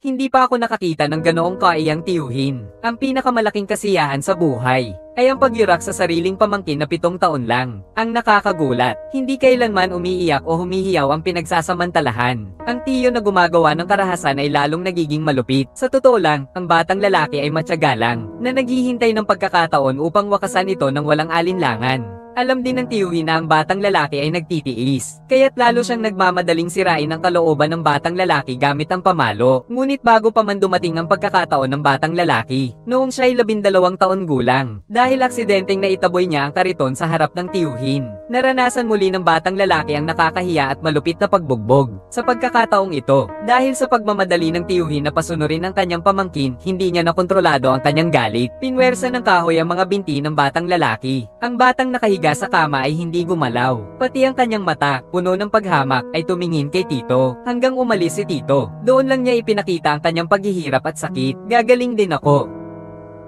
Hindi pa ako nakakita ng ganoong kaiyang tiyuhin. Ang pinakamalaking kasiyahan sa buhay ay ang pagyurak sa sariling pamangkin na 7 taon lang. Ang nakakagulat, hindi kailanman umiiyak o humihiyaw ang pinagsasamantalahan. Ang tiyo na gumagawa ng karahasan ay lalong nagiging malupit. Sa totoo lang, ang batang lalaki ay matyaga lang, na naghihintay ng pagkakataon upang wakasan ito ng walang alinlangan. Alam din ng tiyuhin na ang batang lalaki ay nagtitiis, kaya't lalo siyang nagmamadaling sirain ang kalooban ng batang lalaki gamit ang pamalo. Ngunit bago pa man dumating ang pagkakataon ng batang lalaki, noong siya ay 12 taon gulang, dahil aksidenteng naitaboy niya ang kariton sa harap ng tiyuhin, naranasan muli ng batang lalaki ang nakakahiya at malupit na pagbugbog. Sa pagkakataong ito, dahil sa pagmamadali ng tiyuhin na pasunurin ang kanyang pamangkin, hindi niya nakontrolado ang kanyang galit. Pinwersa ng kahoy ang mga binti ng batang lalaki. Ang batang nakahiga sa kama ay hindi gumalaw. Pati ang kanyang mata, puno ng paghamak, ay tumingin kay Tito, hanggang umalis si Tito. Doon lang niya ipinakita ang kanyang paghihirap at sakit. Gagaling din ako.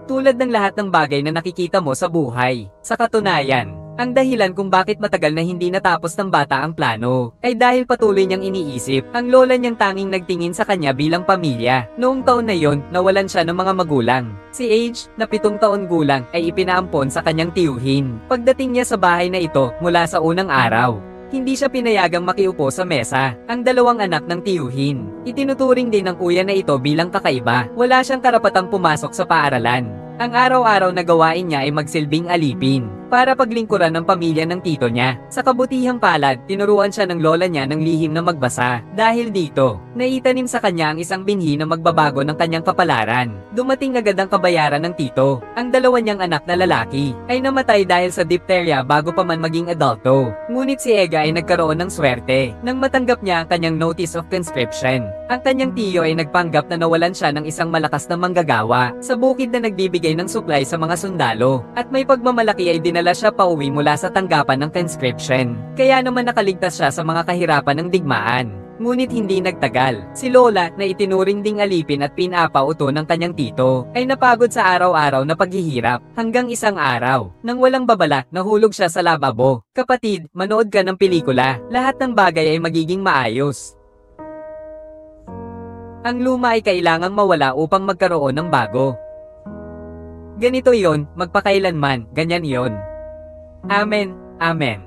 Tulad ng lahat ng bagay na nakikita mo sa buhay. Sa katunayan, ang dahilan kung bakit matagal na hindi natapos ng bata ang plano, ay dahil patuloy niyang iniisip ang lola niyang tanging nagtingin sa kanya bilang pamilya. Noong taon na yon, nawalan siya ng mga magulang. Si Age, na 7 taon gulang, ay ipinaampon sa kanyang tiyuhin. Pagdating niya sa bahay na ito, mula sa unang araw, hindi siya pinayagang makiupo sa mesa. Ang 2 anak ng tiyuhin, itinuturing din ng kuya na ito bilang kakaiba. Wala siyang karapatang pumasok sa paaralan. Ang araw-araw na gawain niya ay magsilbing alipin, para paglingkuran ng pamilya ng tito niya. Sa kabutihang palad, tinuruan siya ng lola niya ng lihim na magbasa. Dahil dito, naitanim sa kanya ang isang binhi na magbabago ng kanyang kapalaran. Dumating agad ang kabayaran ng tito. Ang 2 niyang anak na lalaki ay namatay dahil sa diphtheria bago pa man maging adulto. Ngunit si Ega ay nagkaroon ng swerte nang matanggap niya ang kanyang notice of conscription. Ang kanyang tiyo ay nagpanggap na nawalan siya ng isang malakas na manggagawa sa bukid na nagbibigay ng supply sa mga sundalo, at may pagmamalaki ay dinala siya pauwi mula sa tanggapan ng conscription. Kaya naman nakaligtas siya sa mga kahirapan ng digmaan. Ngunit hindi nagtagal, si Lola, na itinuring ding alipin at pinapauto ng kanyang tito, ay napagod sa araw-araw na paghihirap, hanggang isang araw, nang walang babala, nahulog siya sa lababo. Kapatid, manood ka ng pelikula, lahat ng bagay ay magiging maayos. Ang luma ay kailangang mawala upang magkaroon ng bago. Ganito yon, magpakailanman, ganyan yon. Amen, amen.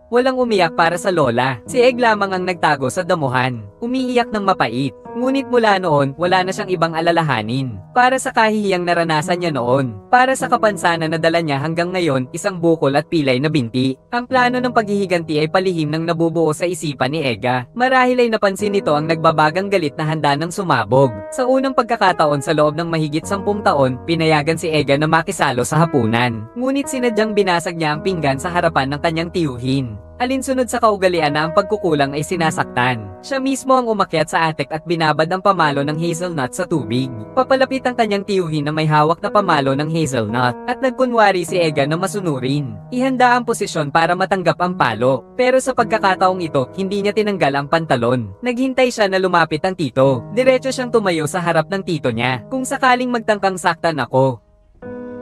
Walang umiyak para sa lola. Si Egg lamang ang nagtago sa damuhan. Umiiyak ng mapait. Ngunit mula noon, wala na siyang ibang alalahanin. Para sa kahihiyang naranasan niya noon. Para sa kapansanan na dala niya hanggang ngayon, isang bukol at pilay na binti. Ang plano ng paghihiganti ay palihim ng nabubuo sa isipan ni Ega. Marahil ay napansin nito ang nagbabagang galit na handa ng sumabog. Sa unang pagkakataon sa loob ng mahigit 10 taon, pinayagan si Ega na makisalo sa hapunan. Ngunit sinadyang binasag niya ang pinggan sa harapan ng kanyang tiyuhin. Alinsunod sa kaugalian na ang pagkukulang ay sinasaktan. Siya mismo ang umakyat sa attic at binabad ang pamalo ng hazelnut sa tubig. Papalapit ang kanyang tiyuhin na may hawak na pamalo ng hazelnut, at nagkunwari si Ega na masunurin. Ihanda ang posisyon para matanggap ang palo. Pero sa pagkakataong ito, hindi niya tinanggal ang pantalon. Naghintay siya na lumapit ang tito. Diretso siyang tumayo sa harap ng tito niya. Kung sakaling magtangkang saktan ako,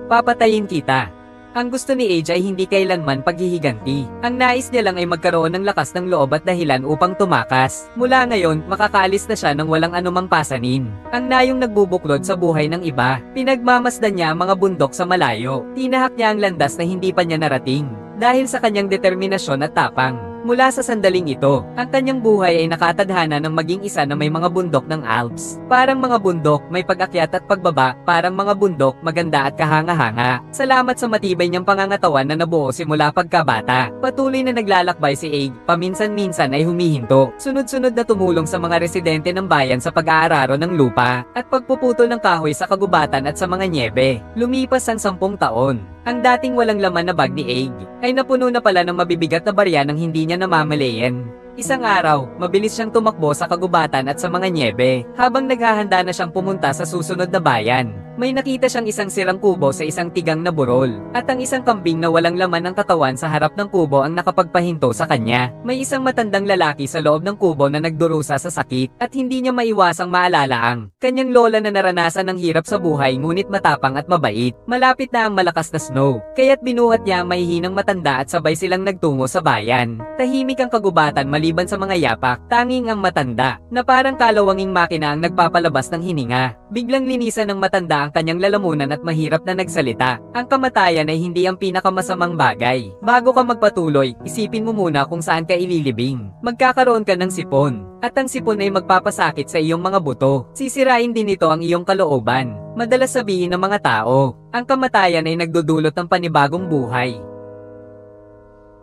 papatayin kita. Ang gusto ni Age ay hindi kailanman paghihiganti. Ang nais niya lang ay magkaroon ng lakas ng loob at dahilan upang tumakas. Mula ngayon, makakaalis na siya ng walang anumang pasanin. Ang nayong nagbubuklod sa buhay ng iba. Pinagmamasdan niya ang mga bundok sa malayo. Tinahak niya ang landas na hindi pa niya narating. Dahil sa kanyang determinasyon at tapang. Mula sa sandaling ito, ang kanyang buhay ay nakatadhana ng maging isa na may mga bundok ng Alps. Parang mga bundok, may pag-akyat at pagbaba, parang mga bundok, maganda at kahanga-hanga. Salamat sa matibay niyang pangangatawan na nabuo simula pagkabata. Patuloy na naglalakbay si Egg, paminsan-minsan ay humihinto. Sunod-sunod na tumulong sa mga residente ng bayan sa pag-aararo ng lupa, at pagpuputol ng kahoy sa kagubatan at sa mga nyebe. Lumipas ang 10 taon. Ang dating walang laman na bag ni Egg, ay napuno na pala ng mabibigat na barya ng hindi niya namamalayan. Isang araw, mabilis siyang tumakbo sa kagubatan at sa mga nyebe, habang naghahanda na siyang pumunta sa susunod na bayan. May nakita siyang isang sirang kubo sa isang tigang na burol, at ang isang kambing na walang laman ng katawan sa harap ng kubo ang nakapagpahinto sa kanya. May isang matandang lalaki sa loob ng kubo na nagdurusa sa sakit, at hindi niya maiwasang maalala ang kanyang lola na naranasan ng hirap sa buhay ngunit matapang at mabait. Malapit na ang malakas na snow, kaya't binuhat niya ang mahihinang matanda at sabay silang nagtungo sa bayan. Tahimik ang kagubatan maliban sa mga yapak, tanging ang matanda, na parang kalawanging makina ang nagpapalabas ng hininga. Biglang linisan ng matanda ang kanyang lalamunan at mahirap na nagsalita. Ang kamatayan ay hindi ang pinakamasamang bagay. Bago ka magpatuloy, isipin mo muna kung saan ka ililibing. Magkakaroon ka ng sipon, at ang sipon ay magpapasakit sa iyong mga buto. Sisirain din ito ang iyong kalooban. Madalas sabihin ng mga tao, ang kamatayan ay nagdudulot ng panibagong buhay.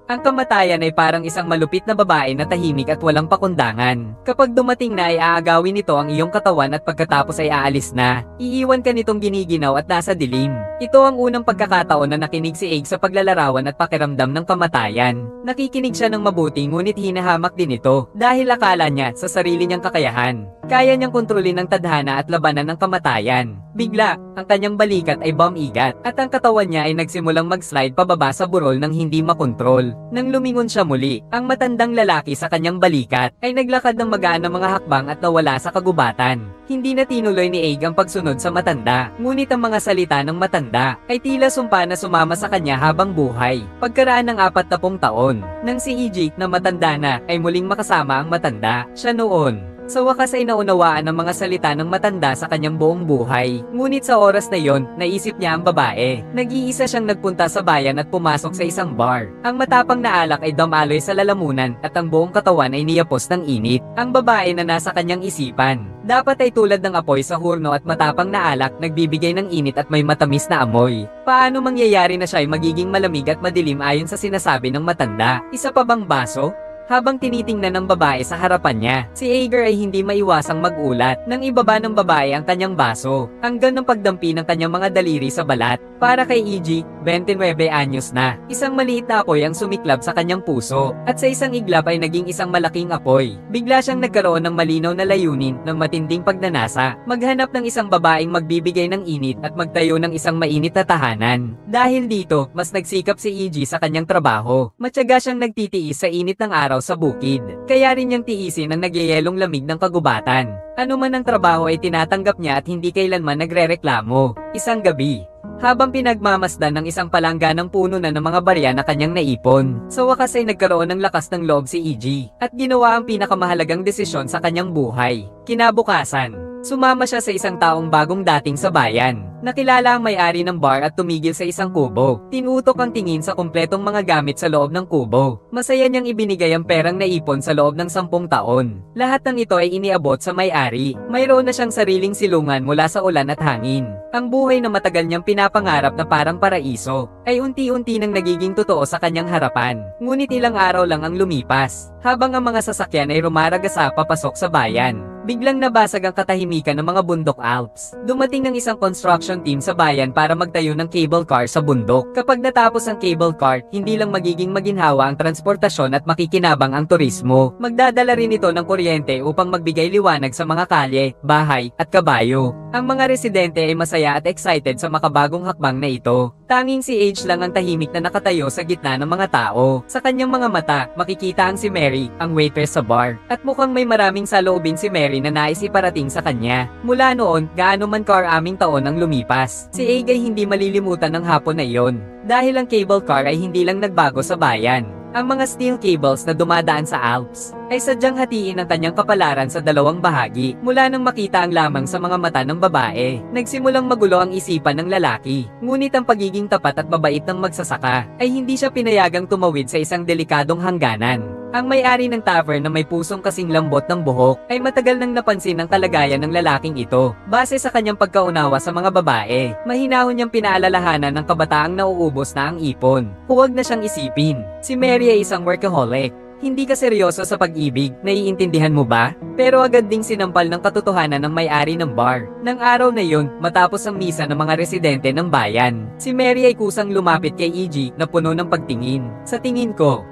Ang kamatayan ay parang isang malupit na babae na tahimik at walang pakundangan. Kapag dumating na ay aagawin nito ang iyong katawan at pagkatapos ay aalis na. Iiwan ka nitong giniginaw at nasa dilim. Ito ang unang pagkakataon na nakinig si Aang sa paglalarawan at pakiramdam ng kamatayan. Nakikinig siya ng mabuti ngunit hinahamak din ito dahil akala niya sa sarili niyang kakayahan. Kaya niyang kontrolin ang tadhana at labanan ng kamatayan. Bigla, ang kanyang balikat ay bumigat at ang katawan niya ay nagsimulang mag-slide pababa sa burol nang hindi makontrol. Nang lumingon siya muli, ang matandang lalaki sa kanyang balikat ay naglakad ng magaan na mga hakbang at nawala sa kagubatan. Hindi na tinuloy ni Aang ang pagsunod sa matanda, ngunit ang mga salita ng matanda ay tila sumpa na sumama sa kanya habang buhay. Pagkaraan ng 40 taon, nang si Ijik na matanda na ay muling makasama ang matanda, siya noon. Sa wakas ay naunawaan ang mga salita ng matanda sa kanyang buong buhay. Ngunit sa oras na yon, naisip niya ang babae. Nag-iisa siyang nagpunta sa bayan at pumasok sa isang bar. Ang matapang na alak ay damaloy sa lalamunan at ang buong katawan ay niyapos ng init. Ang babae na nasa kanyang isipan, dapat ay tulad ng apoy sa hurno at matapang na alak nagbibigay ng init at may matamis na amoy. Paano mangyayari na siya ay magiging malamig at madilim ayon sa sinasabi ng matanda? Isa pa bang baso? Habang tinitingnan ng babae sa harapan niya, si Aeger ay hindi maiwasang magulat nang ibaba ng babae ang kanyang baso, hanggang ng pagdampi ng kanyang mga daliri sa balat. Para kay Ijik, 29 anyos na, isang maliit na apoy ang sumiklab sa kanyang puso, at sa isang iglap ay naging isang malaking apoy. Bigla siyang nagkaroon ng malinaw na layunin ng matinding pagnanasa, maghanap ng isang babaeng magbibigay ng init at magtayo ng isang mainit na tahanan. Dahil dito, mas nagsikap si Ijik sa kanyang trabaho. Matyaga siyang nagtitiis sa init ng araw sa bukid. Kaya rin niyang tiisin ang nagyayelong lamig ng kagubatan. Ano man ang trabaho ay tinatanggap niya at hindi kailanman nagrereklamo. Isang gabi, habang pinagmamasdan ng isang palangganang puno na ng mga barya na kanyang naipon, sa wakas ay nagkaroon ng lakas ng loob si Ijik at ginawa ang pinakamahalagang desisyon sa kanyang buhay. Kinabukasan, sumama siya sa isang taong bagong dating sa bayan. Nakilala ang may-ari ng bar at tumigil sa isang kubo. Tinutok ang tingin sa kumpletong mga gamit sa loob ng kubo. Masaya niyang ibinigay ang perang naipon sa loob ng 10 taon. Lahat ng ito ay iniabot sa may-ari. Mayroon na siyang sariling silungan mula sa ulan at hangin. Ang buhay na matagal niyang pinapangarap na parang paraiso ay unti-unti nang nagiging totoo sa kanyang harapan. Ngunit ilang araw lang ang lumipas, habang ang mga sasakyan ay rumaragasa papasok sa bayan. Biglang nabasag ang katahimikan ng mga bundok Alps. Dumating ng isang construction team sa bayan para magtayo ng cable car sa bundok. Kapag natapos ang cable car, hindi lang magiging maginhawa ang transportasyon at makikinabang ang turismo. Magdadala rin ito ng kuryente upang magbigay liwanag sa mga kalye, bahay, at kabayo. Ang mga residente ay masaya at excited sa makabagong hakbang na ito. Tanging si Age lang ang tahimik na nakatayo sa gitna ng mga tao. Sa kanyang mga mata, makikita ang si Mary, ang waitress sa bar. At mukhang may maraming saloobin si Mary na nais iparating sa kanya. Mula noon, gaano man karaming taon ang lumipas, si Aang ay hindi malilimutan ng hapon na iyon. Dahil ang cable car ay hindi lang nagbago sa bayan. Ang mga steel cables na dumadaan sa Alps ay sadyang hatiin ang kanyang kapalaran sa dalawang bahagi. Mula nang makita ang lamang sa mga mata ng babae, nagsimulang magulo ang isipan ng lalaki. Ngunit ang pagiging tapat at mabait ng magsasaka ay hindi siya pinayagang tumawid sa isang delikadong hangganan. Ang may-ari ng tavern na may pusong kasing lambot ng buhok ay matagal nang napansin ang kalagayan ng lalaking ito. Base sa kanyang pagkaunawa sa mga babae, mahinahon niyang pinaalalahanan ng kabataang nauubos na ang ipon. Huwag na siyang isipin. Si Mary ay isang workaholic. Hindi ka seryoso sa pag-ibig, naiintindihan mo ba? Pero agad ding sinampal ng katotohanan ng may-ari ng bar. Nang araw na yun, matapos ang misa ng mga residente ng bayan, si Mary ay kusang lumapit kay Ijik na puno ng pagtingin. Sa tingin ko,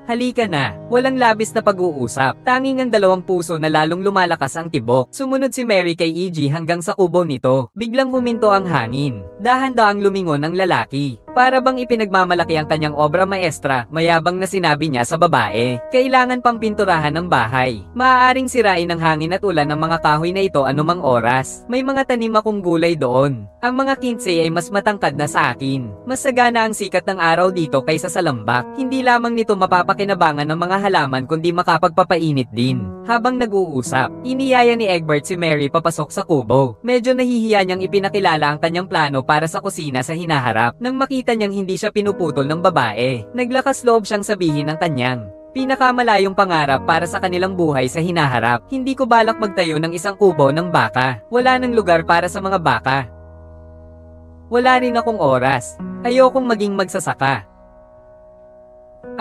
Halika na, walang labis na pag-uusap. Tanging ang dalawang puso na lalong lumalakas ang tibok. Sumunod si Mary kay EG hanggang sa kubo nito. Biglang huminto ang hangin. Dahan-daang lumingon ang lalaki. Para bang ipinagmamalaki ang kanyang obra maestra, mayabang na sinabi niya sa babae. Kailangan pang pinturahan ng bahay. Maaaring sirain ng hangin at ulan ang mga kahoy na ito anumang oras. May mga tanim akong gulay doon. Ang mga kinsey ay mas matangkad na sa akin. Mas sagana ang sikat ng araw dito kaysa sa lambak. Hindi lamang nito mapapakinabangan ng mga halaman kundi makapagpapainit din. Habang nag-uusap, iniyaya ni Egbert si Mary papasok sa kubo. Medyo nahihiya niyang ipinakilala ang kanyang plano para sa kusina sa hinaharap. Nang makita niyang hindi siya pinuputol ng babae, naglakas loob siyang sabihin ang kanyang pinakamalayong pangarap para sa kanilang buhay sa hinaharap. Hindi ko balak magtayo ng isang kubo ng baka. Wala nang lugar para sa mga baka. Wala rin akong oras. Ayokong maging magsasaka.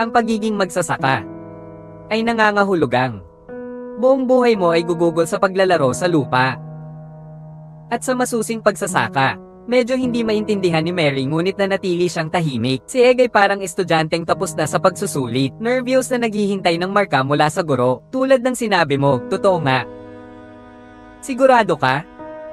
Ang pagiging magsasaka ay nangangahulugang buong buhay mo ay gugugol sa paglalaro sa lupa at sa masusing pagsasaka. Medyo hindi maintindihan ni Mary ngunit nanatili siyang tahimik. Si Egg ay parang estudyanteng tapos na sa pagsusulit. Nervyos na naghihintay ng marka mula sa guro. Tulad ng sinabi mo, totoo nga. Sigurado ka?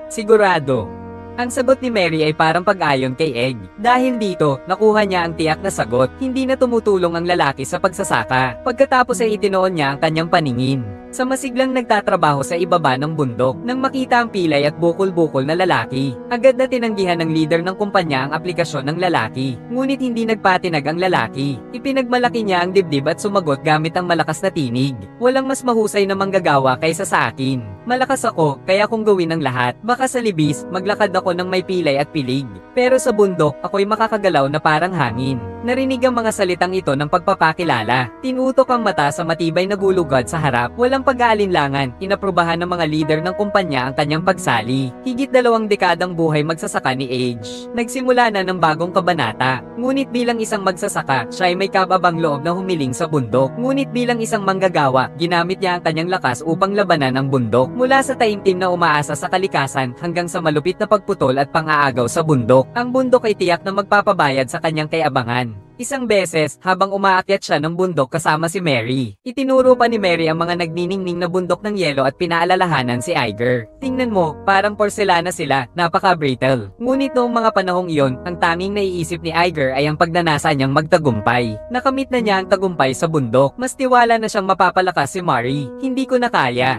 Sigurado. Ang sagot ni Mary ay parang pag-ayon kay Egg. Dahil dito, nakuha niya ang tiyak na sagot. Hindi na tumutulong ang lalaki sa pagsasaka. Pagkatapos ay itinoon niya ang kanyang paningin sa masiglang nagtatrabaho sa ibaba ng bundok. Nang makita ang pilay at bukol-bukol na lalaki, agad na tinanggihan ng leader ng kumpanya ang aplikasyon ng lalaki. Ngunit hindi nagpatinag ang lalaki. Ipinagmalaki niya ang dibdib at sumagot gamit ang malakas na tinig. Walang mas mahusay na manggagawa kaysa sa akin. Malakas ako, kaya kung gawin ang lahat. Baka sa libis, maglakad ako ng may pilay at pilig. Pero sa bundok, ako'y makakagalaw na parang hangin. Narinig ang mga salitang ito ng pagpapakilala. Tinutok ang mata sa matibay na gulugad sa harap. Walang pag-aalinlangan, inaprubahan ng mga leader ng kumpanya ang kanyang pagsali. Higit 2 dekadang buhay magsasaka ni Age. Nagsimula na ng bagong kabanata. Ngunit bilang isang magsasaka, siya ay may kababang loob na humiling sa bundok. Ngunit bilang isang manggagawa, ginamit niya ang kanyang lakas upang labanan ang bundok. Mula sa taimtim na umaasa sa kalikasan hanggang sa malupit na pagputol at pang-aagaw sa bundok. Ang bundok ay tiyak na magpapabayad sa kanyang kayabangan. Isang beses, habang umaakyat siya ng bundok kasama si Mary, itinuro pa ni Mary ang mga nagniningning na bundok ng yelo at pinaalalahanan si Iger. Tingnan mo, parang porselana sila, napaka-brittle. Ngunit noong mga panahong iyon, ang tanging naiisip ni Iger ay ang pagnanasa niyang magtagumpay. Nakamit na niya ang tagumpay sa bundok. Mas tiwala na siyang mapapalakas si Mary. Hindi ko na kaya.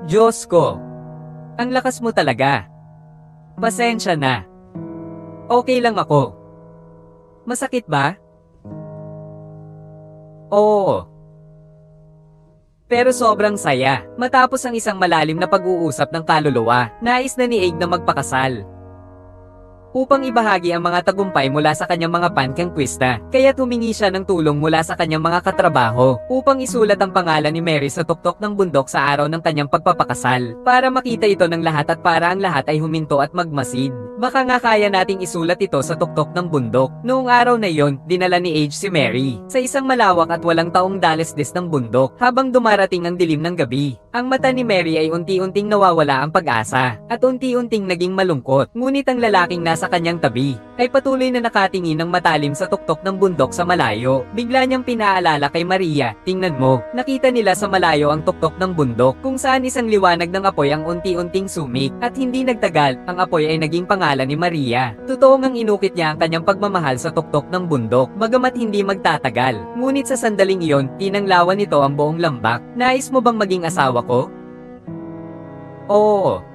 Diyos ko, ang lakas mo talaga. Pasensya na. Okay lang ako. Masakit ba? Oo. Pero sobrang saya. Matapos ang isang malalim na pag-uusap ng kaluluwa, nais na ni Egg na magpakasal upang ibahagi ang mga tagumpay mula sa kanyang mga pankonkwista. Kaya humingi siya ng tulong mula sa kanyang mga katrabaho upang isulat ang pangalan ni Mary sa tuktok ng bundok sa araw ng kanyang pagpapakasal. Para makita ito ng lahat at para ang lahat ay huminto at magmasid. Baka nga kaya nating isulat ito sa tuktok ng bundok. Noong araw na iyon, dinala ni Age si Mary sa isang malawak at walang taong dalesdes ng bundok. Habang dumarating ang dilim ng gabi, ang mata ni Mary ay unti-unting nawawala ang pag-asa at unti-unting naging malungkot. Ngunit ang lalaking nasa kanyang tabi ay patuloy na nakatingin ng matalim sa tuktok ng bundok sa malayo. Bigla niyang pinaalala kay Maria, tingnan mo, nakita nila sa malayo ang tuktok ng bundok kung saan isang liwanag ng apoy ang unti-unting sumik at hindi nagtagal, ang apoy ay naging pangalan ni Maria. Totoo ngang inukit niya ang kanyang pagmamahal sa tuktok ng bundok, bagamat hindi magtatagal. Ngunit sa sandaling iyon, tinanglawan nito ang buong lambak. Nais mo bang maging asawa ko? Oo.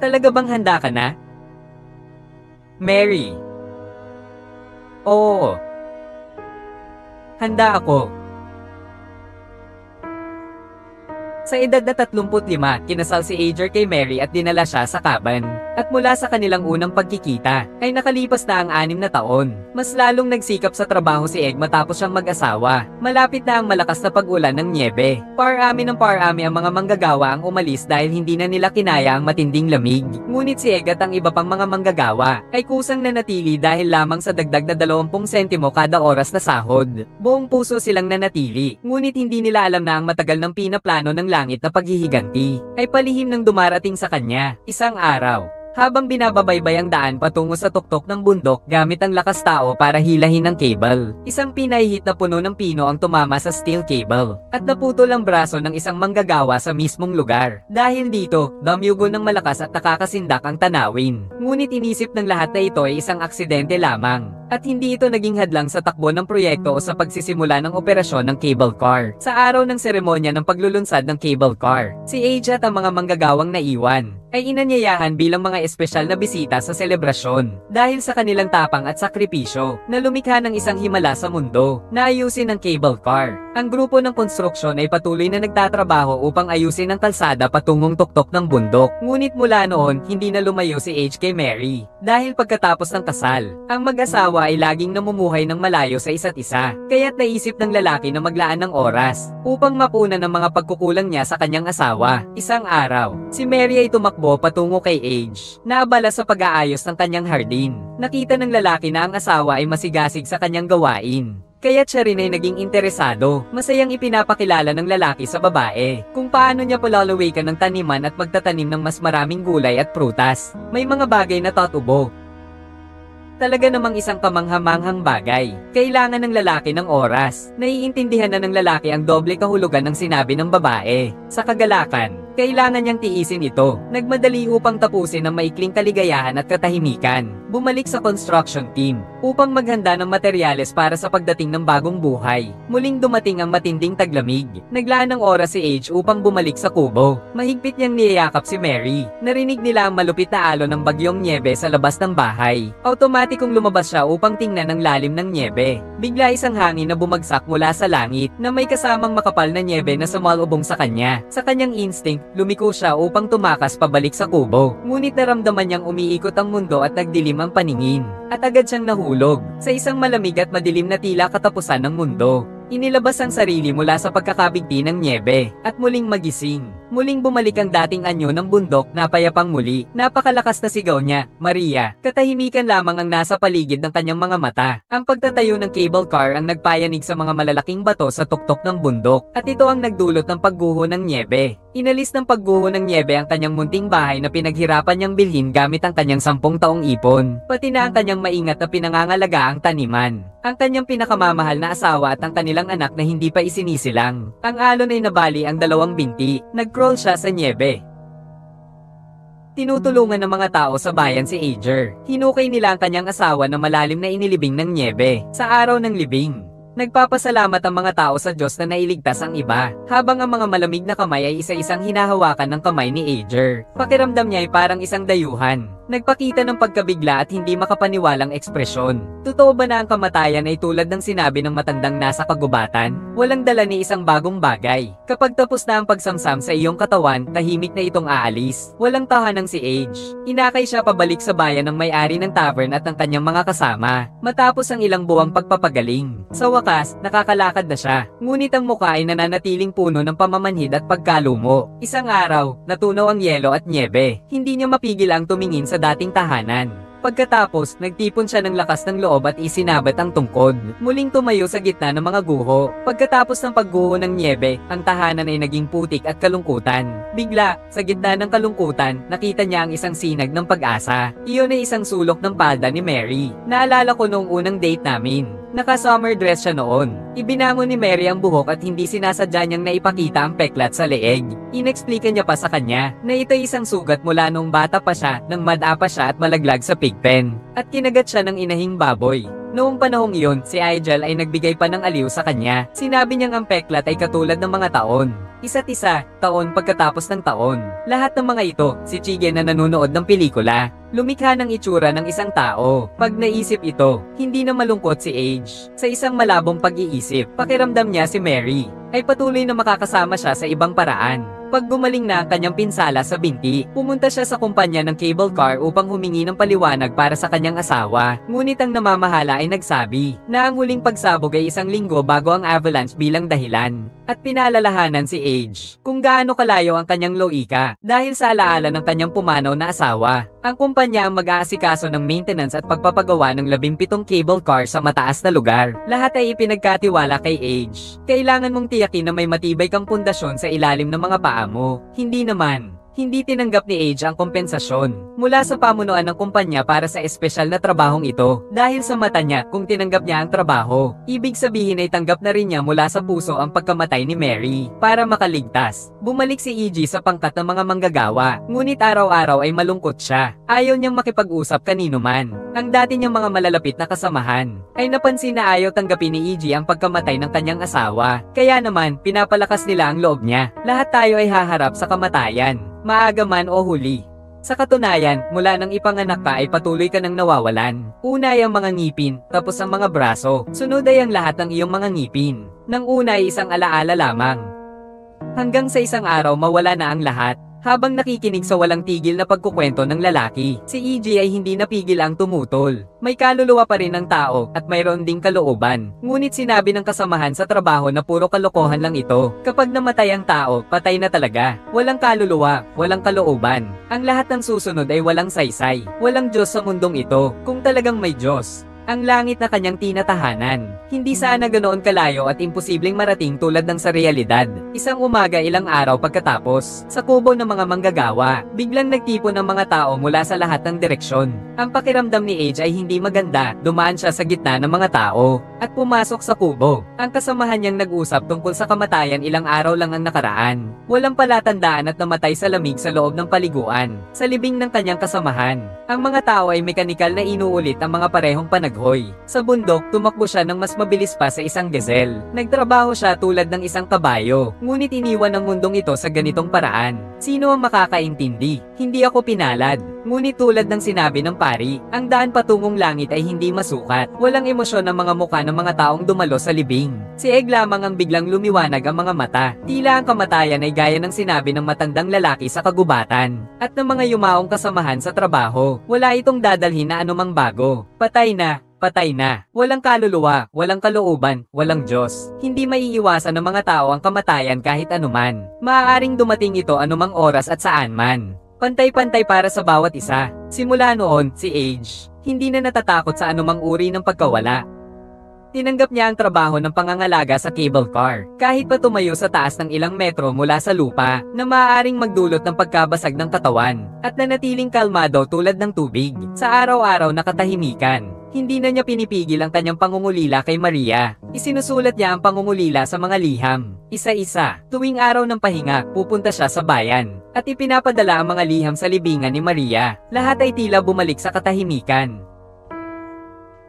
Talaga bang handa ka na? Mary. Oo. Handa ako. Sa edad na 35, kinasal si Ager kay Mary at dinala siya sa kaban. At mula sa kanilang unang pagkikita, ay nakalipas na ang 6 na taon. Mas lalong nagsikap sa trabaho si Egg matapos siyang mag-asawa. Malapit na ang malakas na pag-ulan ng nyebe. Parami ng parami ang mga manggagawa ang umalis dahil hindi na nila kinaya ang matinding lamig. Ngunit si Egg at ang iba pang mga manggagawa ay kusang nanatili dahil lamang sa dagdag na 20 sentimo kada oras na sahod. Buong puso silang nanatili. Ngunit hindi nila alam na ang matagal ng pinaplano ng langit na paghihiganti ay palihim nang dumarating sa kanya. Isang araw, habang binababaybay ang daan patungo sa tuktok ng bundok gamit ang lakas tao para hilahin ang cable. Isang pinahihit na puno ng pino ang tumama sa steel cable, at naputol ang braso ng isang manggagawa sa mismong lugar. Dahil dito, damyugo ng malakas at nakakasindak ang tanawin. Ngunit inisip ng lahat na ito ay isang aksidente lamang, at hindi ito naging hadlang sa takbo ng proyekto o sa pagsisimula ng operasyon ng cable car. Sa araw ng seremonya ng paglulunsad ng cable car, si Age at ang mga manggagawang naiwan ay inanyayahan bilang mga espesyal na bisita sa selebrasyon dahil sa kanilang tapang at sakripisyo na lumikha ng isang himala sa mundo na ayusin ang cable car. Ang grupo ng konstruksyon ay patuloy na nagtatrabaho upang ayusin ang kalsada patungong tuktok ng bundok. Ngunit mula noon, hindi na lumayo si Age kay Mary dahil pagkatapos ng kasal, ang mag-asawa ay laging namumuhay ng malayo sa isa't isa. Kaya't naisip ng lalaki na maglaan ng oras upang mapunan ang mga pagkukulang niya sa kanyang asawa. Isang araw, si Mary ay tumakbo patungo kay Age, naabala sa pag-aayos ng kanyang hardin. Nakita ng lalaki na ang asawa ay masigasig sa kanyang gawain, kaya't siya rin ay naging interesado. Masayang ipinapakilala ng lalaki sa babae kung paano niya palalawikan ng taniman at magtatanim ng mas maraming gulay at prutas. May mga bagay na tatubo. Talaga namang isang kamanghamanghang bagay. Kailangan ng lalaki ng oras. Naiintindihan na ng lalaki ang doble kahulugan ng sinabi ng babae. Sa kagalakan, kailangan niyang tiisin ito. Nagmadali upang tapusin ang maikling kaligayahan at katahimikan. Bumalik sa construction team upang maghanda ng materyales para sa pagdating ng bagong buhay. Muling dumating ang matinding taglamig. Naglaan ng oras si Age upang bumalik sa kubo. Mahigpit niyang niyayakap si Mary. Narinig nila ang malupit na alon ng bagyong nyebe sa labas ng bahay. Automatikong lumabas siya upang tingnan ang lalim ng nyebe. Bigla isang hangin na bumagsak mula sa langit na may kasamang makapal na nyebe na sumalubong sa kanya. Sa kanyang instinct, lumiko siya upang tumakas pabalik sa kubo. Ngunit naramdaman niyang umiikot ang mundo at nagdilim ang paningin. At agad siyang nahulog sa isang malamig at madilim na tila katapusan ng mundo. Inilabas ang sarili mula sa pagkakabigti ng nyebe at muling magising. Muling bumalik ang dating anyo ng bundok na payapang muli. Napakalakas na sigaw niya, Maria. Katahimikan lamang ang nasa paligid ng kanyang mga mata. Ang pagtatayo ng cable car ang nagpayanig sa mga malalaking bato sa tuktok ng bundok, at ito ang nagdulot ng pagguho ng nyebe. Inalis ng pagguho ng nyebe ang kanyang munting bahay na pinaghirapan niyang bilhin gamit ang kanyang 10 taong ipon, pati na ang kanyang maingat na pinangangalaga ang taniman, ang kanyang pinakamamahal na asawa at ang kanilang anak na hindi pa isinisilang. Ang alon ay nabali ang 2 binti. Nag-crawl siya sa nyebe. Tinutulungan ng mga tao sa bayan si Ager. Hinukay nila ang kanyang asawa na malalim na inilibing ng nyebe. Sa araw ng libing, nagpapasalamat ang mga tao sa Diyos na nailigtas ang iba, habang ang mga malamig na kamay ay isa-isang hinahawakan ng kamay ni Ager. Pakiramdam niya ay parang isang dayuhan. Nagpakita ng pagkabigla at hindi makapaniwalang ekspresyon. Totoo ba na ang kamatayan ay tulad ng sinabi ng matandang nasa kagubatan? Walang dala ni isang bagong bagay. Kapag tapos na ang pagsamsam sa iyong katawan, tahimik na itong aalis. Walang tahanang si Age. Inakay siya pabalik sa bayan ng may-ari ng tavern at ng kanyang mga kasama, matapos ang ilang buwang pagpapagaling. Sa wakas, nakakalakad na siya. Ngunit ang mukha ay nananatiling puno ng pamamanhid at pagkalumo. Isang araw, natunaw ang yelo at nyebe. Hindi niya mapigil ang tumingin sa dating tahanan. Pagkatapos, nagtipon siya ng lakas ng loob at isinabat ang tungkod. Muling tumayo sa gitna ng mga guho. Pagkatapos ng pagguho ng nyebe, ang tahanan ay naging putik at kalungkutan. Bigla, sa gitna ng kalungkutan, nakita niya ang isang sinag ng pag-asa. Iyon ay isang sulok ng palda ni Mary. Naalala ko noong unang date namin. Naka-summer dress siya noon. Ibinangon ni Mary ang buhok at hindi sinasadya niyang naipakita ang peklat sa leeg. Inexplika niya pa sa kanya na ito ay isang sugat mula nung bata pa siya, nang mad-apa siya at malaglag sa pigpen. At kinagat siya ng inahing baboy. Noong panahong iyon, si Igel ay nagbigay pa ng aliw sa kanya. Sinabi niyang ang peklat ay katulad ng mga taon. Isa't isa, taon pagkatapos ng taon. Lahat ng mga ito, si Chige na nanonood ng pelikula, lumikha ng itsura ng isang tao. Pag naisip ito, hindi na malungkot si Age. Sa isang malabong pag-iisip, pakiramdam niya si Mary ay patuloy na makakasama siya sa ibang paraan. Pag gumaling na ang kanyang pinsala sa binti, pumunta siya sa kumpanya ng cable car upang humingi ng paliwanag para sa kanyang asawa. Ngunit ang namamahala ay nagsabi na ang huling pagsabog ay 1 linggo bago ang avalanche bilang dahilan. At pinaalalahanan si Age kung gaano kalayo ang kanyang loika dahil sa alaala ng kanyang pumanaw na asawa. Ang kumpanya ang mag-aasikaso ng maintenance at pagpapagawa ng 17 cable car sa mataas na lugar. Lahat ay ipinagkatiwala kay Age. Kailangan mong tiyakin na may matibay kang pundasyon sa ilalim ng mga paa mo. Hindi naman Hindi tinanggap ni Age ang kompensasyon mula sa pamunuan ng kumpanya para sa espesyal na trabahong ito. Dahil sa mata niya, kung tinanggap niya ang trabaho, ibig sabihin ay tanggap na rin niya mula sa puso ang pagkamatay ni Mary para makaligtas. Bumalik si EG sa pangkat ng mga manggagawa, ngunit araw-araw ay malungkot siya. Ayaw niyang makipag-usap kanino man. Ang dati niyang mga malalapit na kasamahan ay napansin na ayaw tanggapin ni EG ang pagkamatay ng kanyang asawa. Kaya naman, pinapalakas nila ang loob niya. Lahat tayo ay haharap sa kamatayan, maaga man o huli. Sa katunayan, mula nang ipanganak ka ay patuloy ka nang nawawalan. Una ay ang mga ngipin, tapos ang mga braso. Sunod ay ang lahat ng iyong mga ngipin. Nang una ay isang alaala lamang. Hanggang sa isang araw mawala na ang lahat. Habang nakikinig sa walang tigil na pagkukwento ng lalaki, si EG ay hindi napigil ang tumutol. May kaluluwa pa rin ang tao at mayroon ding kalooban. Ngunit sinabi ng kasamahan sa trabaho na puro kalokohan lang ito. Kapag namatay ang tao, patay na talaga. Walang kaluluwa, walang kalooban. Ang lahat ng susunod ay walang saysay. Walang Diyos sa mundong ito, kung talagang may Diyos. Ang langit na kanyang tinatahanan. Hindi sana ganoon kalayo at imposibleng marating tulad ng sa realidad. Isang umaga ilang araw pagkatapos, sa kubo ng mga manggagawa, biglang nagtipon ng mga tao mula sa lahat ng direksyon. Ang pakiramdam ni Age ay hindi maganda, dumaan siya sa gitna ng mga tao, at pumasok sa kubo. Ang kasamahan niyang nag-usap tungkol sa kamatayan ilang araw lang ang nakaraan. Walang palatandaan at namatay sa lamig sa loob ng paliguan, sa libing ng kanyang kasamahan. Ang mga tao ay mekanikal na inuulit ang mga parehong panaghoy. Sa bundok, tumakbo siya ng mas mabilis pa sa isang gazelle. Nagtrabaho siya tulad ng isang kabayo, ngunit iniwan ang mundong ito sa ganitong paraan. Sino ang makakaintindi? Hindi ako pinalad. Ngunit tulad ng sinabi ng pari, ang daan patungong langit ay hindi masukat. Walang emosyon ang mga mukha ng mga taong dumalo sa libing. Si Egg lamang ang biglang lumiwanag ang mga mata. Tila ang kamatayan ay gaya ng sinabi ng matandang lalaki sa kagubatan. At ng mga yumaong kasamahan sa trabaho, wala itong dadalhin na anumang bago. Patay na. Patay na. Walang kaluluwa, walang kalooban, walang Diyos. Hindi maiiwasan ng mga tao ang kamatayan kahit anuman. Maaaring dumating ito anumang oras at saan man. Pantay-pantay para sa bawat isa. Simula noon, si Age, hindi na natatakot sa anumang uri ng pagkawala. Tinanggap niya ang trabaho ng pangangalaga sa cable car, kahit pa tumayo sa taas ng ilang metro mula sa lupa, na maaaring magdulot ng pagkabasag ng katawan, at nanatiling kalmado tulad ng tubig. Sa araw-araw na katahimikan, hindi na niya pinipigil ang kanyang pangungulila kay Maria. Isinusulat niya ang pangungulila sa mga liham, isa-isa. Tuwing araw ng pahinga, pupunta siya sa bayan, at ipinapadala ang mga liham sa libingan ni Maria. Lahat ay tila bumalik sa katahimikan.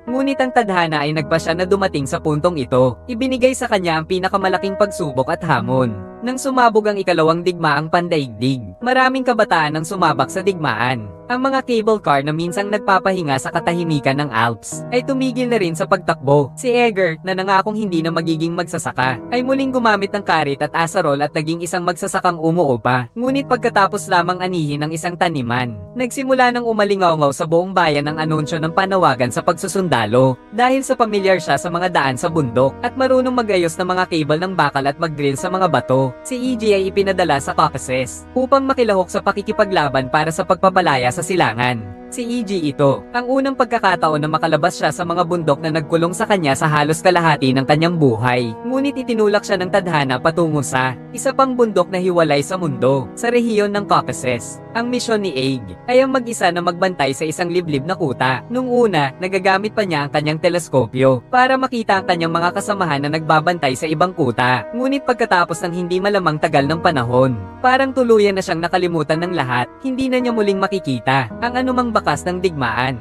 Ngunit ang tadhana ay nagpasya na dumating sa puntong ito. Ibinigay sa kanya ang pinakamalaking pagsubok at hamon. Nang sumabog ang ikalawang digmaang pandaigdig, maraming kabataan ang sumabak sa digmaan. Ang mga cable car na minsang nagpapahinga sa katahimikan ng Alps ay tumigil na rin sa pagtakbo. Si Egger, na nangakong hindi na magiging magsasaka, ay muling gumamit ng karit at asarol at naging isang magsasakang umuupa. Ngunit pagkatapos lamang anihin ng isang taniman, nagsimula ng umalingaw sa buong bayan ang anunsyo ng panawagan sa pagsusundalo. Dahil sa pamilyar siya sa mga daan sa bundok at marunong magayos ng mga cable ng bakal at mag-drill sa mga bato, si EG ay ipinadala sa Caucasus upang makilahok sa pakikipaglaban para sa pagpapalaya sa silangan. Si EG ito, ang unang pagkakataon na makalabas siya sa mga bundok na nagkulong sa kanya sa halos kalahati ng kanyang buhay. Ngunit itinulak siya ng tadhana patungo sa isa pang bundok na hiwalay sa mundo, sa rehiyon ng Caucasus. Ang misyon ni Egg ay ang mag-isa na magbantay sa isang liblib na kuta. Nung una, nagagamit pa niya ang kanyang teleskopyo para makita ang kanyang mga kasamahan na nagbabantay sa ibang kuta. Ngunit pagkatapos ng hindi malamang tagal ng panahon, parang tuluyan na siyang nakalimutan ng lahat. Hindi na niya muling makikita ang anumang bakas ng digmaan.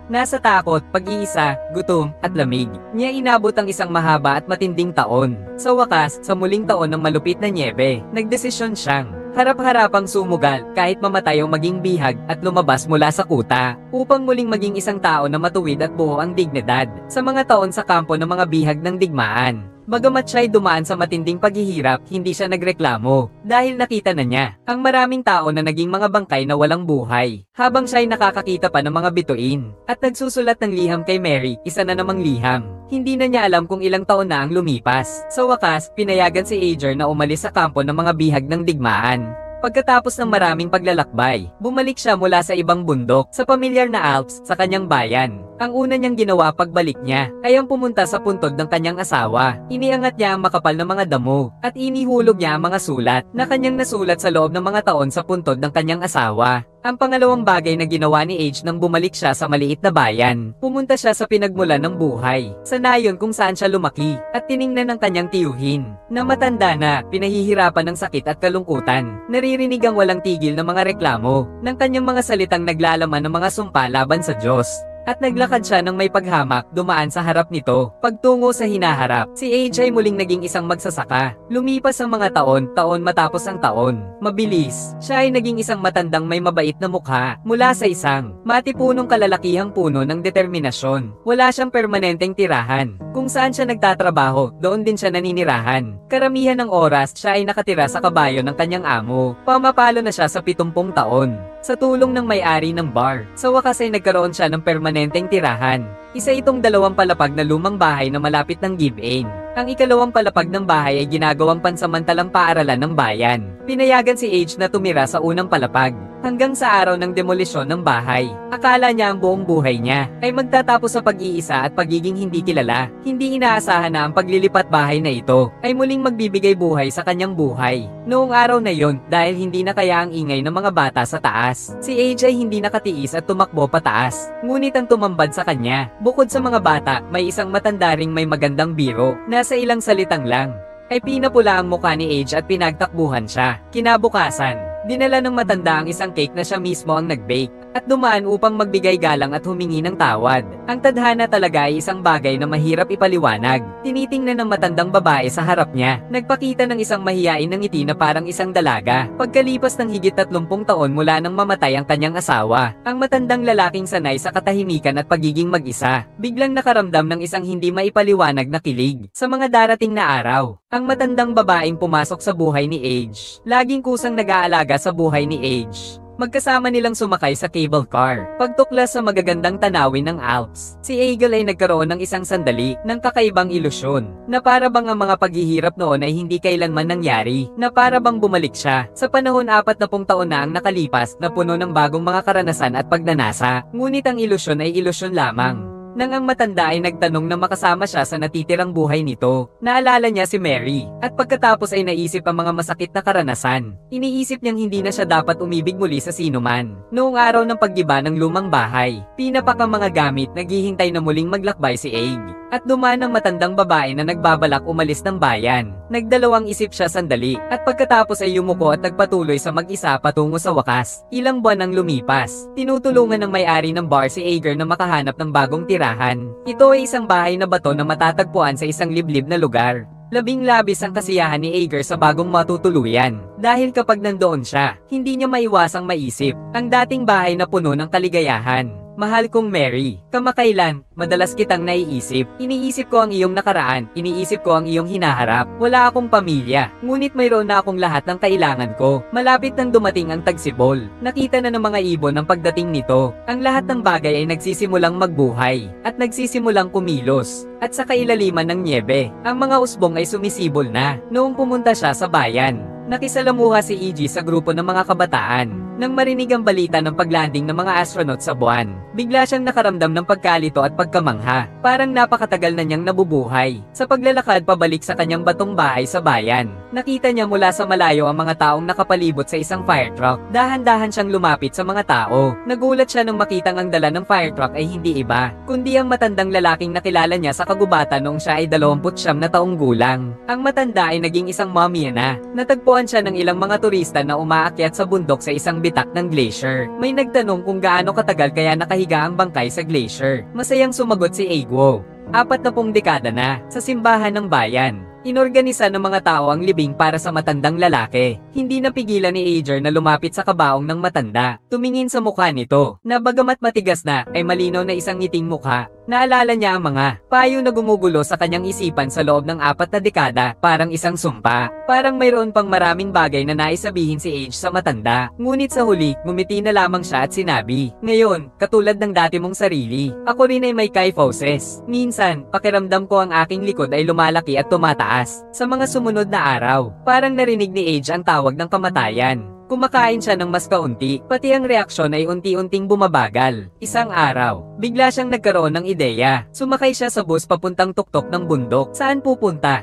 Nasa takot, pag-iisa, gutom, at lamig, niya inabot ang isang mahaba at matinding taon. Sa wakas, sa muling taon ng malupit na nyebe, nagdesisyon siyang harap-harapang sumugal kahit mamatay o maging bihag at lumabas mula sa kuta upang muling maging isang tao na matuwid at buo ang dignidad sa mga taon sa kampo ng mga bihag ng digmaan. Bagamat siya'y dumaan sa matinding paghihirap, hindi siya nagreklamo dahil nakita na niya ang maraming tao na naging mga bangkay na walang buhay habang siya'y nakakakita pa ng mga bituin at nagsusulat ng liham kay Mary, isa na namang liham. Hindi na niya alam kung ilang taon na ang lumipas. Sa wakas, pinayagan si Ager na umalis sa kampo ng mga bihag ng digmaan. Pagkatapos ng maraming paglalakbay, bumalik siya mula sa ibang bundok, sa pamilyar na Alps, sa kanyang bayan. Ang una niyang ginawa pagbalik niya, ay ang pumunta sa puntod ng kanyang asawa. Iniangat niya ang makapal na mga damo, at inihulog niya ang mga sulat, na kanyang nasulat sa loob ng mga taon sa puntod ng kanyang asawa. Ang pangalawang bagay na ginawa ni Age nang bumalik siya sa maliit na bayan, pumunta siya sa pinagmulan ng buhay, sa nayon kung saan siya lumaki, at tiningnan ng kanyang tiyuhin, na matanda na, pinahihirapan ng sakit at kalungkutan. Naririnig ang walang tigil na mga reklamo, ng kanyang mga salitang naglalaman ng mga sumpa laban sa Diyos. At naglakad siya ng may paghamak, dumaan sa harap nito. Pagtungo sa hinaharap, si AJ muling naging isang magsasaka. Lumipas ang mga taon matapos ang taon. Mabilis, siya ay naging isang matandang may mabait na mukha, mula sa isang matipunong kalalakihang puno ng determinasyon. Wala siyang permanenteng tirahan. Kung saan siya nagtatrabaho, doon din siya naninirahan. Karamihan ng oras, siya ay nakatira sa kabayo ng kanyang amo. Pamapalo na siya sa 70 taon. Sa tulong ng may-ari ng bar, sa wakas ay nagkaroon siya ng permanenteng tirahan. Isa itong 2 palapag na lumang bahay na malapit ng Give-In. Ang ikalawang palapag ng bahay ay ginagawang pansamantalang paaralan ng bayan. Pinayagan si Age na tumira sa unang palapag, hanggang sa araw ng demolisyon ng bahay. Akala niya ang buong buhay niya ay magtatapos sa pag-iisa at pagiging hindi kilala. Hindi inaasahan na ang paglilipat bahay na ito ay muling magbibigay buhay sa kanyang buhay. Noong araw na yon, dahil hindi na kaya ang ingay ng mga bata sa taas, si AJ ay hindi nakatiis at tumakbo pataas. Ngunit ang tumambad sa kanya, bukod sa mga bata, may isang matanda ring may magandang biro, na sa ilang salitang lang, ay pinapula ang mukha ni Age at pinagtakbuhan siya. Kinabukasan, dinala ng matanda ang isang cake na siya mismo ang nag-bake, at dumaan upang magbigay galang at humingi ng tawad. Ang tadhana talaga ay isang bagay na mahirap ipaliwanag. Tinitingnan ng matandang babae sa harap niya, nagpakita ng isang mahiyain na ngiti na parang isang dalaga. Pagkalipas ng higit 30 taon mula nang mamatay ang kanyang asawa, ang matandang lalaking sanay sa katahimikan at pagiging mag-isa, biglang nakaramdam ng isang hindi maipaliwanag na kilig. Sa mga darating na araw, ang matandang babaeng pumasok sa buhay ni Age, laging kusang nag-aalaga sa buhay ni Age. Magkasama nilang sumakay sa cable car, pagtuklas sa magagandang tanawin ng Alps. Si Eagle ay nagkaroon ng isang sandali ng kakaibang ilusyon, na para bang ang mga paghihirap noon ay hindi kailanman nangyari, na para bang bumalik siya sa panahon 40 taon na ang nakalipas na puno ng bagong mga karanasan at pagnanasa. Ngunit ang ilusyon ay ilusyon lamang. Nang ang matanda ay nagtanong na makasama siya sa natitirang buhay nito, naalala niya si Mary, at pagkatapos ay naisip ang mga masakit na karanasan. Iniisip niyang hindi na siya dapat umibig muli sa sinuman. Noong araw ng paggiba ng lumang bahay, pinapakang mga gamit, naghihintay na muling maglakbay si Egg. At dumaan ang matandang babae na nagbabalak umalis ng bayan. Nagdalawang isip siya sandali, at pagkatapos ay yumuko at nagpatuloy sa mag-isa patungo sa wakas. Ilang buwan ang lumipas. Tinutulungan ng may-ari ng bar si Ager na makahanap ng bagong tirahan. Ito ay isang bahay na bato na matatagpuan sa isang liblib na lugar. Labing-labis ang kasiyahan ni Ager sa bagong matutuluyan. Dahil kapag nandoon siya, hindi niya maiwasang maisip ang dating bahay na puno ng kaligayahan. Mahal kong Mary, kamakailan, madalas kitang naiisip. Iniisip ko ang iyong nakaraan, iniisip ko ang iyong hinaharap. Wala akong pamilya, ngunit mayroon na akong lahat ng kailangan ko. Malapit nang dumating ang tagsibol. Nakita na ng mga ibon ang pagdating nito. Ang lahat ng bagay ay nagsisimulang magbuhay, at nagsisimulang kumilos. At sa kailaliman ng niebe, ang mga usbong ay sumisibol na. Noong pumunta siya sa bayan, nakisalamuha si EG sa grupo ng mga kabataan. Nang marinig ang balita ng paglanding ng mga astronaut sa buwan, bigla siyang nakaramdam ng pagkalito at pagkamangha. Parang napakatagal na niyang nabubuhay. Sa paglalakad pabalik sa kanyang batong bahay sa bayan, nakita niya mula sa malayo ang mga taong nakapalibot sa isang fire truck. Dahan-dahan siyang lumapit sa mga tao. Nagulat siya nang makitang ang dala ng fire truck ay hindi iba, kundi ang matandang lalaking nakilala niya sa kagubatan noong siya ay 29 na taong gulang. Ang matanda ay naging isang mommy na. Natagpuan siya ng ilang mga turista na umaakyat sa bundok sa isang bitak ng glacier. May nagtanong kung gaano katagal kaya nakahiga ang bangkay sa glacier. Masayang sumagot si Egwo. 40 dekada na, sa simbahan ng bayan. Inorganisa ng mga tao ang libing para sa matandang lalaki. Hindi napigilan ni Ager na lumapit sa kabaong ng matanda. Tumingin sa mukha nito, na bagamat matigas na, ay malinaw na isang ngiting mukha. Naalala niya ang mga payo na gumugulo sa kanyang isipan sa loob ng 4 na dekada, parang isang sumpa. Parang mayroon pang maraming bagay na naisabihin si Age sa matanda. Ngunit sa huli, ngumiti na lamang siya at sinabi, "Ngayon, katulad ng dati mong sarili, ako rin ay may kyphosis. Minsan, pakiramdam ko ang aking likod ay lumalaki at tumataas." Sa mga sumunod na araw, parang narinig ni Age ang tawag ng kamatayan. Kumakain siya ng mas kaunti, pati ang reaksyon ay unti-unting bumabagal. Isang araw, bigla siyang nagkaroon ng ideya. Sumakay siya sa bus papuntang tuktok ng bundok. Saan pupunta?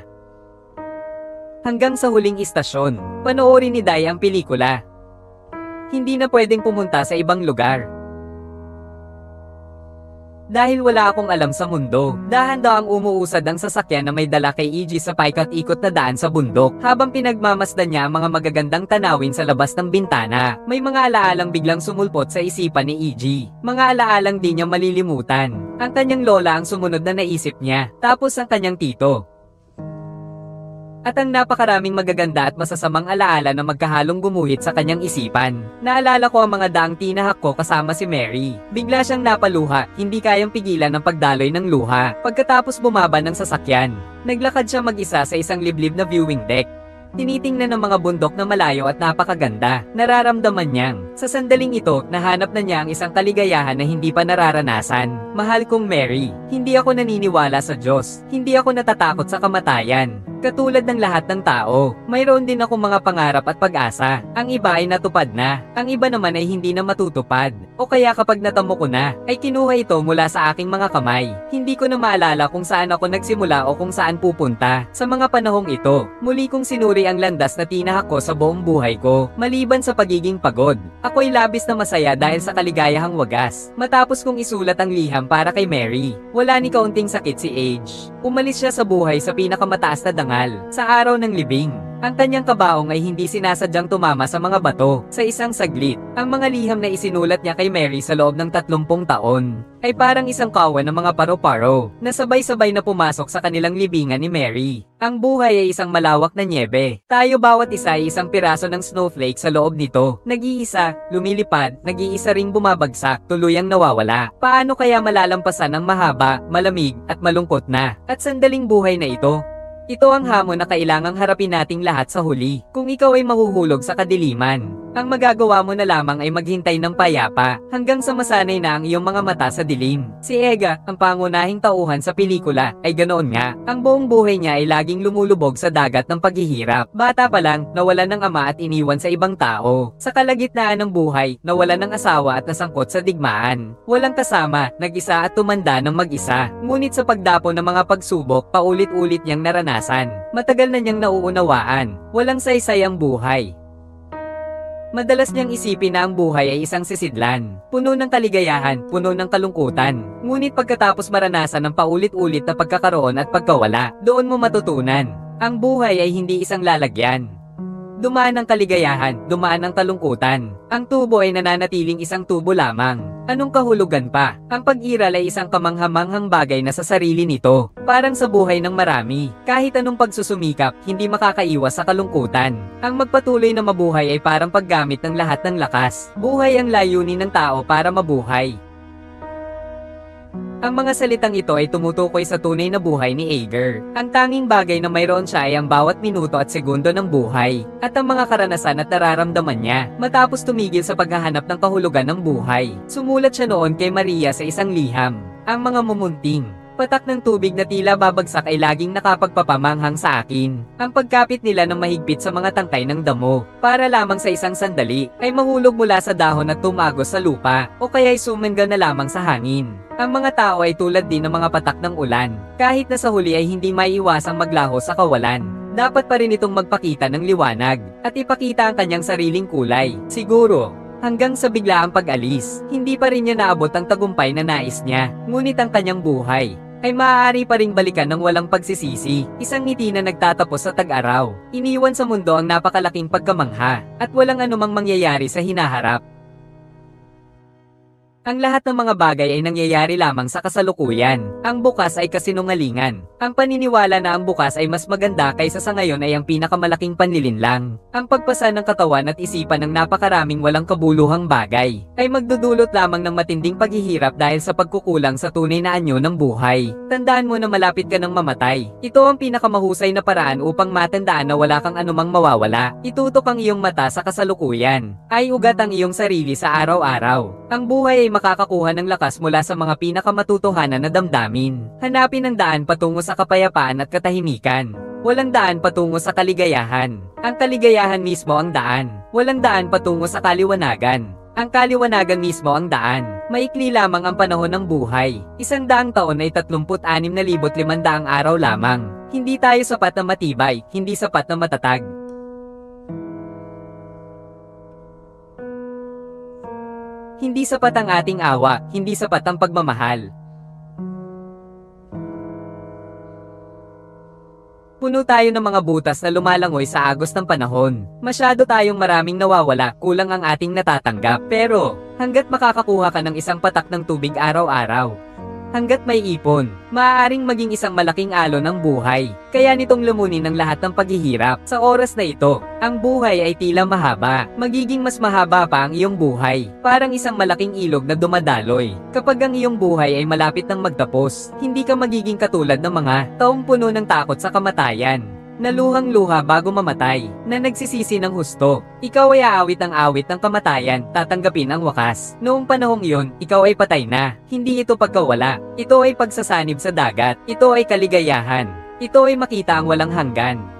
Hanggang sa huling istasyon, panoorin ni Dai ang pelikula. Hindi na pwedeng pumunta sa ibang lugar. Dahil wala akong alam sa mundo, dahan-dahang umuusad ang sasakyan na may dala kay EG sa paikot-ikot na daan sa bundok, habang pinagmamasdan niya ang mga magagandang tanawin sa labas ng bintana. May mga alaalang biglang sumulpot sa isipan ni EG. Mga alaalang di niya malilimutan. Ang kanyang lola ang sumunod na naisip niya, tapos ang kanyang tito. At ang napakaraming magaganda at masasamang alaala na magkahalong gumuhit sa kanyang isipan. Naalala ko ang mga daang tinahak ko kasama si Mary. Bigla siyang napaluha, hindi kayang pigilan ang pagdaloy ng luha. Pagkatapos bumaba ng sasakyan, naglakad siya mag-isa sa isang liblib na viewing deck. Tinitingnan ng mga bundok na malayo at napakaganda. Nararamdaman niyang, sa sandaling ito, nahanap na niya ang isang kaligayahan na hindi pa nararanasan. Mahal kong Mary, hindi ako naniniwala sa Diyos. Hindi ako natatakot sa kamatayan. Katulad ng lahat ng tao, mayroon din akong mga pangarap at pag-asa. Ang iba ay natupad na, ang iba naman ay hindi na matutupad. O kaya kapag natamo ko na, ay kinuha ito mula sa aking mga kamay. Hindi ko na maalala kung saan ako nagsimula o kung saan pupunta. Sa mga panahong ito, muli kong sinuri ang landas na tinahak ko sa buong buhay ko, maliban sa pagiging pagod. Ako'y labis na masaya dahil sa kaligayahang wagas. Matapos kong isulat ang liham para kay Mary, wala ni kaunting sakit si Age. Umalis siya sa buhay sa pinakamataas na dangal. Sa araw ng libing, ang kanyang kabaong ay hindi sinasadyang tumama sa mga bato. Sa isang saglit, ang mga liham na isinulat niya kay Mary sa loob ng 30 taon, ay parang isang kawan ng mga paro-paro, na sabay-sabay na pumasok sa kanilang libingan ni Mary. Ang buhay ay isang malawak na nyebe. Tayo bawat isa ay isang piraso ng snowflake sa loob nito. Nag-iisa, lumilipad, nag-iisa ring bumabagsak, tuluyang nawawala. Paano kaya malalampasan ang mahaba, malamig, at malungkot na, at sandaling buhay na ito? Ito ang hamon na kailangang harapin nating lahat sa huli. Kung ikaw ay mahuhulog sa kadiliman, ang magagawa mo na lamang ay maghintay ng payapa, hanggang sa masanay na ang iyong mga mata sa dilim. Si Ega, ang pangunahing tauhan sa pelikula, ay ganoon nga. Ang buong buhay niya ay laging lumulubog sa dagat ng paghihirap. Bata pa lang, nawalan ng ama at iniwan sa ibang tao. Sa kalagitnaan ng buhay, nawalan ng asawa at nasangkot sa digmaan. Walang kasama, nag-isa at tumanda ng mag-isa. Ngunit sa pagdapo ng mga pagsubok, paulit-ulit niyang naranasan. Matagal na niyang nauunawaan, walang saysay ang buhay. Madalas niyang isipin na ang buhay ay isang sisidlan, puno ng kaligayahan, puno ng kalungkutan. Ngunit pagkatapos maranasan ng paulit-ulit na pagkakaroon at pagkawala, doon mo matutunan, ang buhay ay hindi isang lalagyan. Dumaan ang kaligayahan, dumaan ang kalungkutan. Ang tubo ay nananatiling isang tubo lamang. Anong kahulugan pa? Ang pag-iral ay isang kamanghamanghang bagay na sa sarili nito. Parang sa buhay ng marami, kahit anong pagsusumikap, hindi makakaiwas sa kalungkutan. Ang magpatuloy na mabuhay ay parang paggamit ng lahat ng lakas. Buhay ang layunin ng tao para mabuhay. Ang mga salitang ito ay tumutukoy sa tunay na buhay ni Ager. Ang tanging bagay na mayroon siya ay ang bawat minuto at segundo ng buhay, at ang mga karanasan at nararamdaman niya, matapos tumigil sa paghahanap ng kahulugan ng buhay. Sumulat siya noon kay Maria sa isang liham, ang mga mumunting patak ng tubig na tila babagsak ay laging nakapagpapamanghang sa akin. Ang pagkapit nila ng mahigpit sa mga tangkay ng damo, para lamang sa isang sandali, ay mahulog mula sa dahon at tumagos sa lupa, o kaya'y sumengga na lamang sa hangin. Ang mga tao ay tulad din ng mga patak ng ulan, kahit na sa huli ay hindi maiiwasang maglaho sa kawalan. Dapat pa rin itong magpakita ng liwanag, at ipakita ang kanyang sariling kulay. Siguro, hanggang sa biglaang pag-alis, hindi pa rin niya naabot ang tagumpay na nais niya, ngunit ang kanyang buhay ay maaari pa ring balikan ng walang pagsisisi. Isang ngiti na nagtatapos sa tag-araw. Iniwan sa mundo ang napakalaking pagkamangha, at walang anumang mangyayari sa hinaharap. Ang lahat ng mga bagay ay nangyayari lamang sa kasalukuyan. Ang bukas ay kasinungalingan. Ang paniniwala na ang bukas ay mas maganda kaysa sa ngayon ay ang pinakamalaking panlilinlang. Ang pagpasa ng katawan at isipan ng napakaraming walang kabuluhang bagay ay magdudulot lamang ng matinding paghihirap dahil sa pagkukulang sa tunay na anyo ng buhay. Tandaan mo na malapit ka ng mamatay. Ito ang pinakamahusay na paraan upang matandaan na wala kang anumang mawawala. Itutok ang iyong mata sa kasalukuyan. Ay ugat ang iyong sarili sa araw-araw. Ang buhay ay makakakuha ng lakas mula sa mga pinakamatutuhanan na damdamin. Hanapin ang daan patungo sa kapayapaan at katahimikan. Walang daan patungo sa kaligayahan. Ang kaligayahan mismo ang daan. Walang daan patungo sa kaliwanagan. Ang kaliwanagan mismo ang daan. Maikli lamang ang panahon ng buhay. 100 taon ay 36,500 araw lamang. Hindi tayo sapat na matibay, hindi sapat na matatag. Hindi sapat ang ating awa, hindi sapat ang pagmamahal. Puno tayo ng mga butas na lumalangoy sa agos ng panahon. Masyado tayong maraming nawawala, kulang ang ating natatanggap. Pero, hanggat makakakuha ka ng isang patak ng tubig araw-araw, hanggat may ipon, maaaring maging isang malaking alon ng buhay. Kaya nitong lumunin ang lahat ng paghihirap. Sa oras na ito, ang buhay ay tila mahaba. Magiging mas mahaba pa ang iyong buhay. Parang isang malaking ilog na dumadaloy. Kapag ang iyong buhay ay malapit ng magtapos, hindi ka magiging katulad ng mga taong puno ng takot sa kamatayan, na luhang-luha bago mamatay, na nagsisisi ng husto. Ikaw ay aawit ng awit ng kamatayan, tatanggapin ang wakas. Noong panahong iyon, ikaw ay patay na. Hindi ito pagkawala. Ito ay pagsasanib sa dagat. Ito ay kaligayahan. Ito ay makita ang walang hanggan.